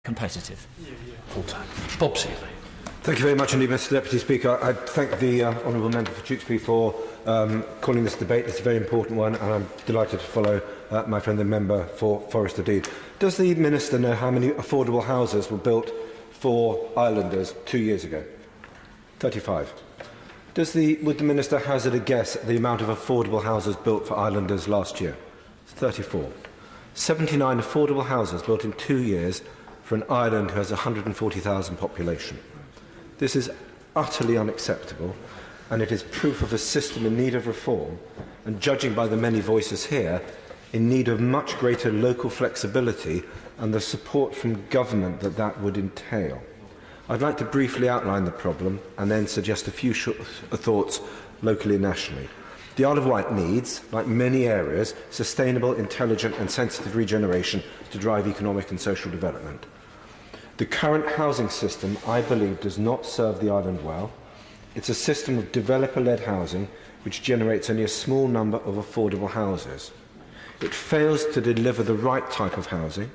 competitive. Full-time. Bob Seeley. Thank you very much indeed, Mr Deputy Speaker. I thank the Honourable Member for Tewkesbury for calling this debate. It's a very important one, and I'm delighted to follow my friend the Member for Forest of Dean. Does the Minister know how many affordable houses were built for islanders 2 years ago? 35. Would the Minister hazard a guess at the amount of affordable houses built for islanders last year? 34. 79 affordable houses built in 2 years for an island who has 140,000 population. This is utterly unacceptable, and it is proof of a system in need of reform, and judging by the many voices here, in need of much greater local flexibility and the support from government that would entail. I'd like to briefly outline the problem and then suggest a few thoughts locally and nationally. The Isle of Wight needs, like many areas, sustainable, intelligent and sensitive regeneration to drive economic and social development. The current housing system, I believe, does not serve the island well. It's a system of developer-led housing which generates only a small number of affordable houses. It fails to deliver the right type of housing.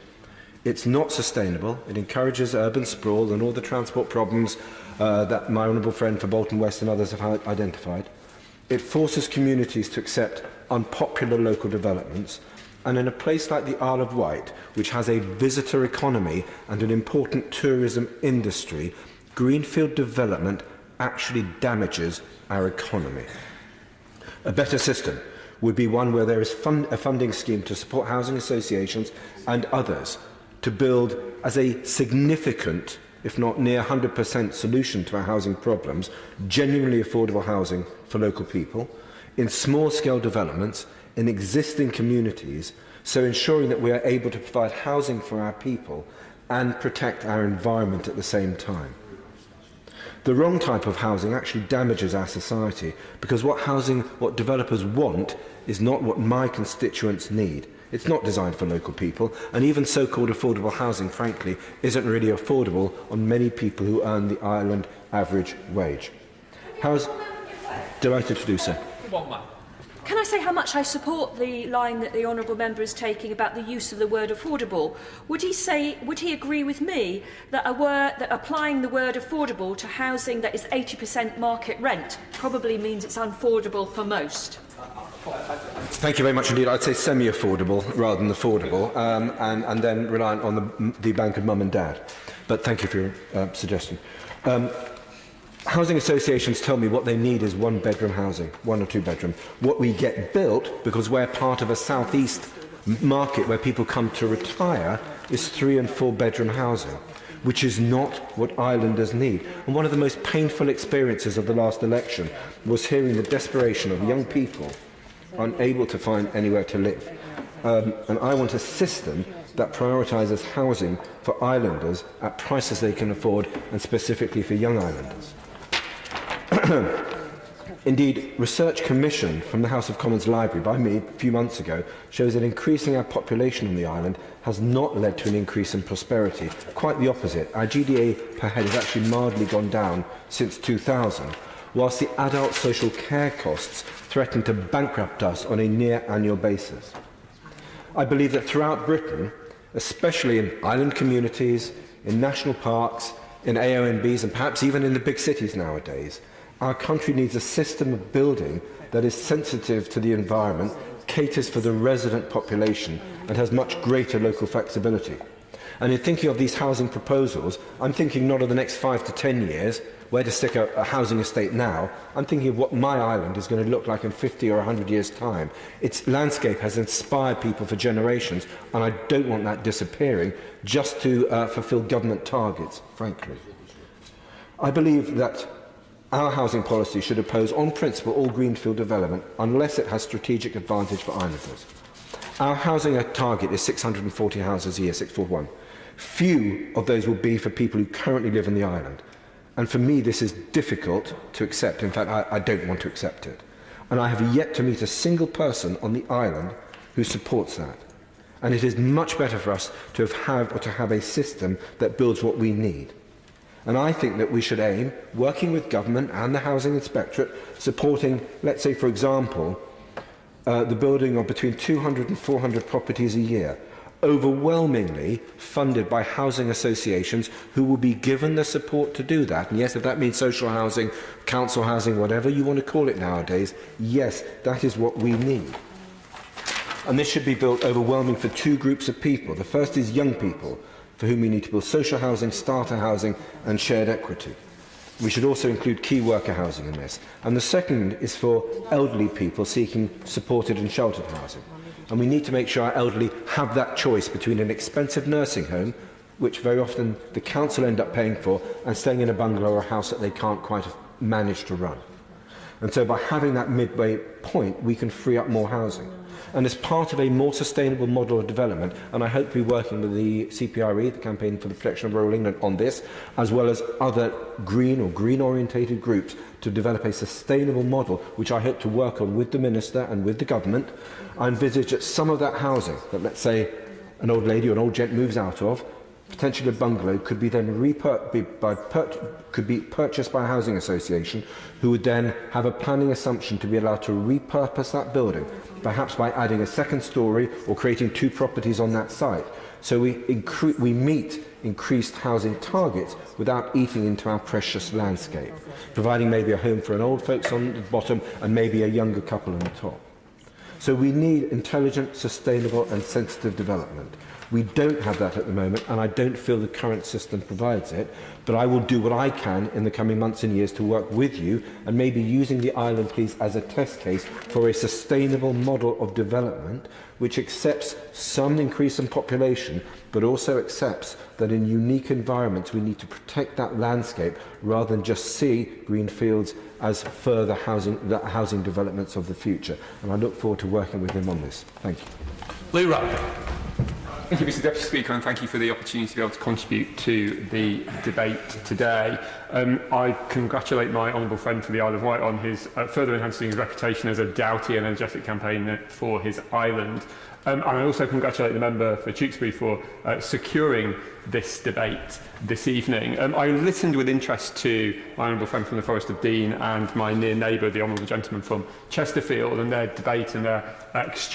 It's not sustainable. It encourages urban sprawl and all the transport problems that my honourable friend for Bolton West and others have identified. It forces communities to accept unpopular local developments. And in a place like the Isle of Wight, which has a visitor economy and an important tourism industry, greenfield development actually damages our economy. A better system would be one where there is a funding scheme to support housing associations and others to build as a significant, if not near 100% solution to our housing problems, genuinely affordable housing for local people, in small-scale developments, in existing communities, so ensuring that we are able to provide housing for our people and protect our environment at the same time. The wrong type of housing actually damages our society, because what developers want is not what my constituents need. It's not designed for local people, and even so-called affordable housing, frankly, isn't really affordable on many people who earn the island average wage. Delighted to do so. Can I say how much I support the line that the honourable member is taking about the use of the word affordable? Would he agree with me that applying the word affordable to housing that is 80% market rent probably means it's unaffordable for most? Thank you very much indeed. I'd say semi-affordable rather than affordable, and then reliant on the bank of mum and dad. But thank you for your suggestion. Housing associations tell me what they need is one-bedroom housing, 1 or 2 bedroom. What we get built, because we're part of a southeast market where people come to retire, is 3 and 4 bedroom housing, which is not what islanders need. And one of the most painful experiences of the last election was hearing the desperation of young people unable to find anywhere to live. And I want a system that prioritises housing for islanders at prices they can afford, and specifically for young islanders. Indeed, research commissioned from the House of Commons Library by me a few months ago shows that increasing our population on the island has not led to an increase in prosperity. Quite the opposite. Our GDA per head has actually mildly gone down since 2000, whilst the adult social care costs threaten to bankrupt us on a near annual basis. I believe that throughout Britain, especially in island communities, in national parks, in AONBs, and perhaps even in the big cities nowadays, our country needs a system of building that is sensitive to the environment, caters for the resident population, and has much greater local flexibility. And in thinking of these housing proposals, I'm thinking not of the next 5 to 10 years, where to stick a housing estate now. I'm thinking of what my island is going to look like in 50 or 100 years' time. Its landscape has inspired people for generations, and I don't want that disappearing just to fulfil government targets, frankly. I believe that our housing policy should oppose, on principle, all greenfield development unless it has strategic advantage for islanders. Our housing target is 640 houses a year, 641. Few of those will be for people who currently live on the island. And for me, this is difficult to accept. In fact, I don't want to accept it. And I have yet to meet a single person on the island who supports that. And it is much better for us to have a system that builds what we need. And I think that we should aim, working with government and the Housing Inspectorate, supporting, let's say, for example, the building of between 200 and 400 properties a year, overwhelmingly funded by housing associations who will be given the support to do that. And yes, if that means social housing, council housing, whatever you want to call it nowadays, yes, that is what we need. And this should be built overwhelming for two groups of people. The first is young people, for whom we need to build social housing, starter housing and shared equity. We should also include key worker housing in this. And the second is for elderly people seeking supported and sheltered housing. And we need to make sure our elderly have that choice between an expensive nursing home, which very often the council end up paying for, and staying in a bungalow or a house that they can't quite manage to run. And so by having that midway point, we can free up more housing. And as part of a more sustainable model of development, and I hope to be working with the CPRE, the Campaign for the Protection of Rural England, on this, as well as other green or green-orientated groups, to develop a sustainable model, which I hope to work on with the Minister and with the Government. I envisage that some of that housing, that let's say an old lady or an old gent moves out of, potentially a bungalow, could be then could be purchased by a housing association, who would then have a planning assumption to be allowed to repurpose that building, perhaps by adding a second storey or creating two properties on that site. So we meet increased housing targets without eating into our precious landscape, providing maybe a home for an old folks on the bottom and maybe a younger couple on the top. So we need intelligent, sustainable and sensitive development. We don't have that at the moment, and I don't feel the current system provides it, but I will do what I can in the coming months and years to work with you, and maybe using the island, please, as a test case for a sustainable model of development which accepts some increase in population, but also accepts that in unique environments we need to protect that landscape rather than just see green fields as further housing developments of the future. And I look forward to working with him on this. Thank you. Lee Radcliffe. Thank you, Mr Deputy Speaker, and thank you for the opportunity to be able to contribute to the debate today. I congratulate my honourable friend for the Isle of Wight on his further enhancing his reputation as a doughty and energetic campaigner for his island. And I also congratulate the member for Tewkesbury for securing this debate this evening. I listened with interest to my honourable friend from the Forest of Dean and my near neighbour, the honourable gentleman from Chesterfield, and their debate and their exchange